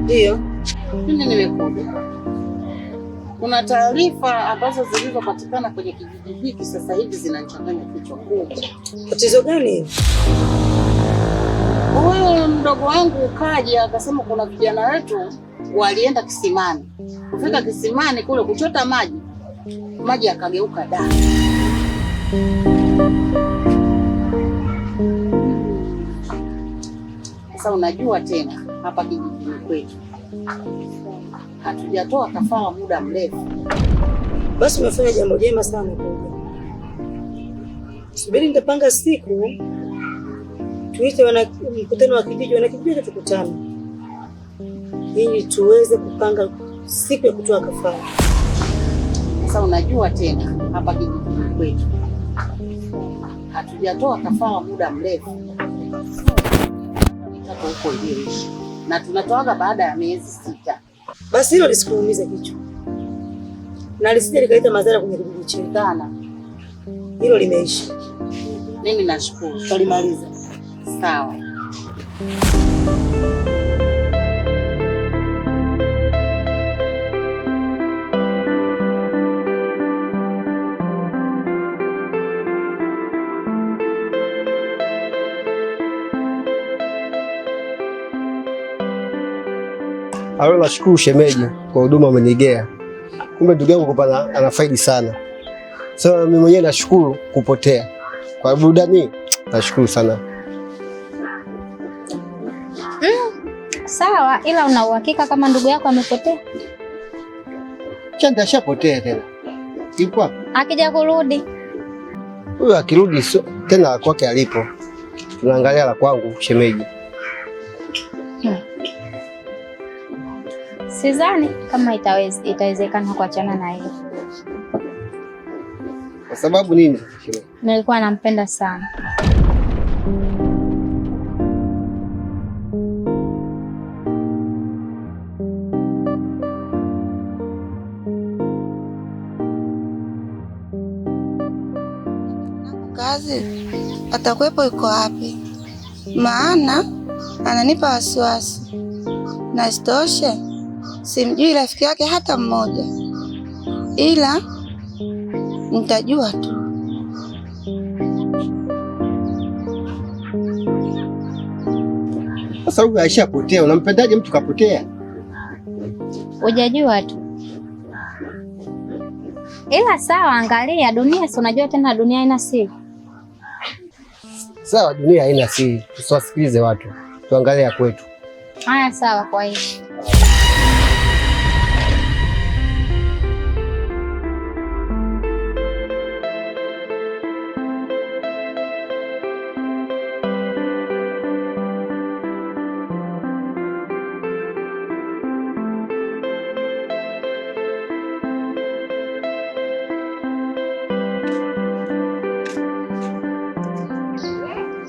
Ndio. Mimi nimekuja. Kuna taarifa ambazo zilizopatikana kwenye kijiji hiki sasa hivi zinanichanganya kichwa kubwa. Tatizo gani? Huyu mdogo wangu kaja akasema kuna vijana wetu walienda kisimani. Kufika kisimani kule kuchota maji yakageuka damu. Sasa unajua tena hapa kijijini kwetu hatujatoa kafara muda mrefu. Basi umefanya jambo jema sana kuja. Subiri nitapanga siku tuite mkutano wa kijiji, wanakijiji tukutane ili tuweze kupanga siku ya kutoa kafara. Sasa unajua tena hapa kijijini kwetu hatujatoa kafara muda mrefu. Nitaka huko hivi na tunatoaga baada ya miezi 6. Basi hilo lisikuumize kichwa na lisije likaleta madhara kwenye kijiji chetu. Hilo limeisha. Mimi nashukuru. Tulimaliza. Sawa. Alo, nashukuru shemeji kwa huduma umenigea. Kumbe ndugu yangu kupana anafaidi sana. Sasa mimi mwenyewe nashukuru kupotea. Kwa burudani nashukuru sana. Sawa, ila una uhakika kama ndugu yako amepotea? Chanda ashapotea tena. Yupo wapi? Akija kurudi. Huyo akirudi tena kwake alipo. Tunaangalia la kwangu shemeji. Sidhani kama itawezekana kuachana na yeye. Kwa sababu nini? Nilikuwa nampenda sana. Kazi atakuwepo yuko wapi? Maana ananipa wasiwasi. Na isitoshe simjui rafiki yake hata mmoja, ila nitajua tu. Sasa huyu aishapotea, unampendaje mtu kapotea? Hujajua tu. Ila sawa, angalia dunia, si unajua tena dunia haina siri. Sawa, dunia haina siri. Tusiwasikilize watu. Tuangalie ya kwetu. Haya sawa, kwa hiyo.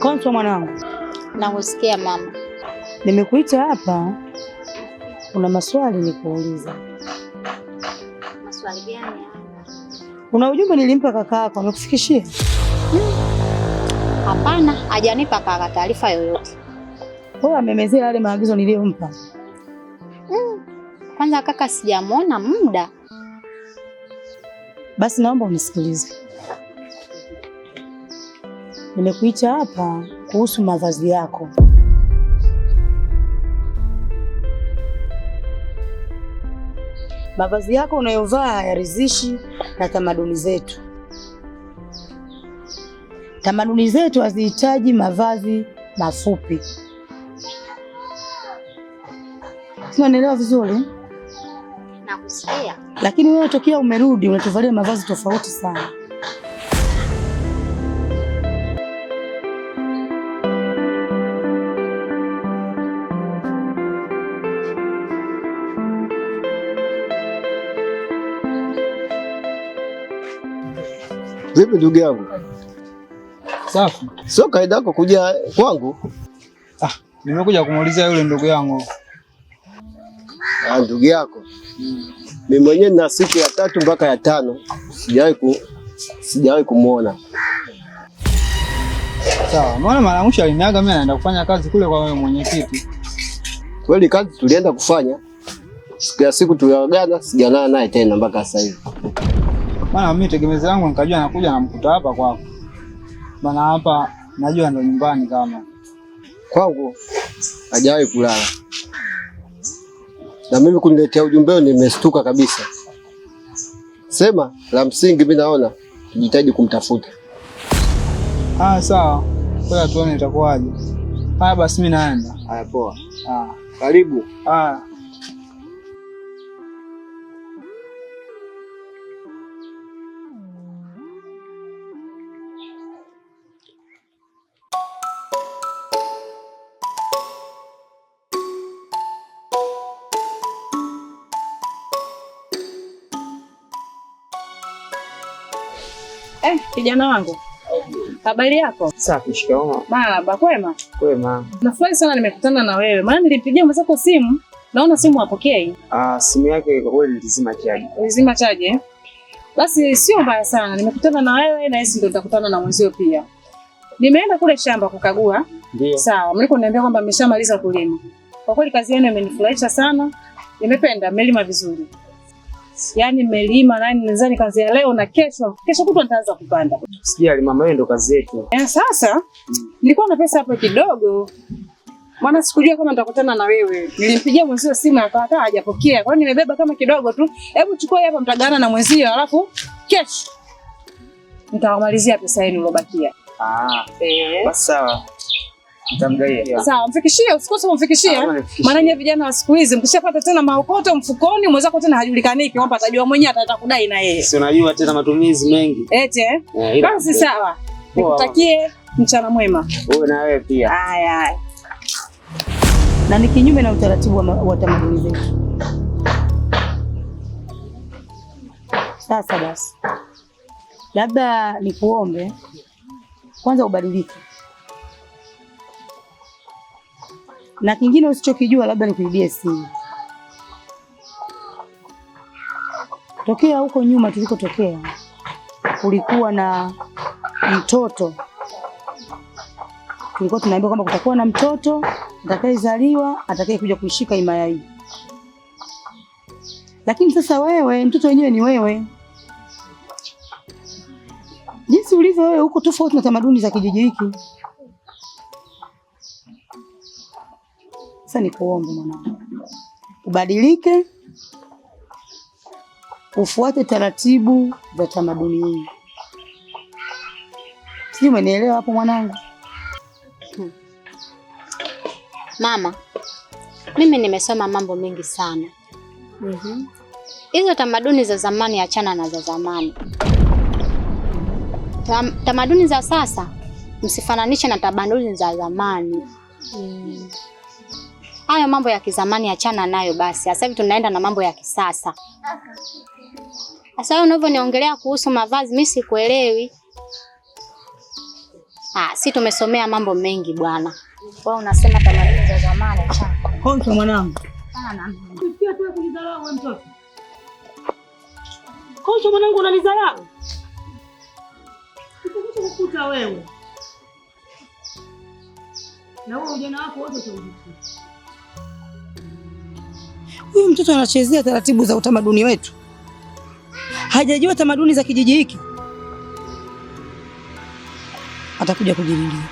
Konso mwanangu. Nakusikia mama. Nimekuita hapa. Kuna maswali nikuuliza. Maswali gani? Kuna ujumbe nilimpa kaka yako, amekufikishia? Hapana, hajanipa kaka taarifa yoyote. Wewe amemezea yale maagizo niliyompa. Kwanza kaka sijamuona muda. Basi naomba unisikilize. Nimekuita hapa kuhusu mavazi yako. Mavazi yako unayovaa hayaridhishi na tamaduni zetu. Tamaduni zetu hazihitaji mavazi mafupi. Unaelewa vizuri? Nakusikia. Lakini wewe tokea umerudi unatuvalia mavazi tofauti sana. Vipi ndugu yangu? Safi. Sio kaida yako kuja kwangu? Nimekuja kumuulizia yule ndugu yangu. Ndugu yako? Mimi mwenyewe na siku ya 3 mpaka ya 5 sijawahi kumuona. Sawa, mbona mara mwisho aliniaga mimi naenda kufanya kazi kule kwa wewe mwenyekiti. Kweli kazi tulienda kufanya. Siku ya siku tuliagana, sijaonana naye tena mpaka sasa hivi. Maana mimi tegemezi yangu nikajua anakuja namkuta hapa kwako. Maana hapa najua ndo nyumbani kama. Kwangu hajawahi kulala. Na mimi kuniletea ujumbe nimestuka kabisa. Sema la msingi mimi naona tujitahidi kumtafuta. Sawa. Kwa tuone itakuwaje. Haya basi mimi naenda. Haya poa. Karibu. Kijana wangu. Habari yako? Safi, shikamoo. Marhaba, kwema? Kwema. Nafurahi sana nimekutana na wewe. Maana nilipigia mwenzako simu, naona simu hapokei. Simu yake kwa kweli ilizima chaji. Ilizima chaji? Basi sio mbaya sana. Nimekutana na wewe na hisi ndio nitakutana na mwenzio pia. Nimeenda kule shamba kukagua. Ndio. Sawa, mliko niambia kwamba mmeshamaliza kulima. Kwa kweli kazi yenu imenifurahisha sana. Nimependa, mmelima vizuri. Yaani mmelima nani nadhani kazi ya leo na kesho kutwa nitaanza kupanda. Sijali mama, wewe ndo kazi yetu. Sasa nilikuwa na pesa hapo kidogo. Maana sikujua kama nitakutana na wewe. Nilimpigia mwenzio simu akataa hajapokea. Kwa hiyo nimebeba kama kidogo tu. Hebu chukua hapa mtagana na mwenzio alafu kesho nitawamalizia pesa yenu iliyobakia. Basi sawa. Nitamgaia. Sawa, mfikishie, usikose kumfikishia. Maana nyie vijana wa siku hizi mkishapata tena maokoto mfukoni, mwenzako tena hajulikaniki, kwamba atajua mwenyewe atakudai na yeye. Si unajua tena matumizi mengi. Ete. Basi sawa. Nikutakie mchana mwema. Wewe na wewe pia. Haya. Na ni kinyume na utaratibu wa tamaduni zetu. Sasa basi. Labda nikuombe kwanza ubadilike. Na kingine usichokijua labda nikuibie simu. Tokea huko nyuma tulikotokea kulikuwa na mtoto. Tulikuwa tunaambiwa kwamba kutakuwa na mtoto atakayezaliwa atakayekuja kuishika himaya hii. Lakini sasa wewe, mtoto wenyewe ni wewe. Jinsi ulivyo wewe huko tofauti na tamaduni za kijiji hiki. Sasa nikuombe mwanangu, ubadilike, ufuate taratibu za tamaduni hii. Sijui umenielewa hapo mwanangu? Mama, mimi nimesoma mambo mengi sana. Hizo tamaduni za zamani achana na za zamani. Tamaduni za sasa msifananishe na tamaduni za zamani. Hayo mambo ya kizamani achana nayo basi. Sasa hivi tunaenda na mambo ya kisasa. Sasa wewe unavyoniongelea kuhusu mavazi mimi sikuelewi. Si tumesomea mambo mengi bwana. Wewe unasema tamaduni za zamani achana. Konto mwanangu. Usikia tu kunidharau wewe mtoto. Konto mwanangu unanidharau. Kukuta wewe. Na wewe ujana wako wote utaujisikia. Huyu mtoto anachezea taratibu za utamaduni wetu. Hajajua tamaduni za kijiji hiki. Atakuja kujililia.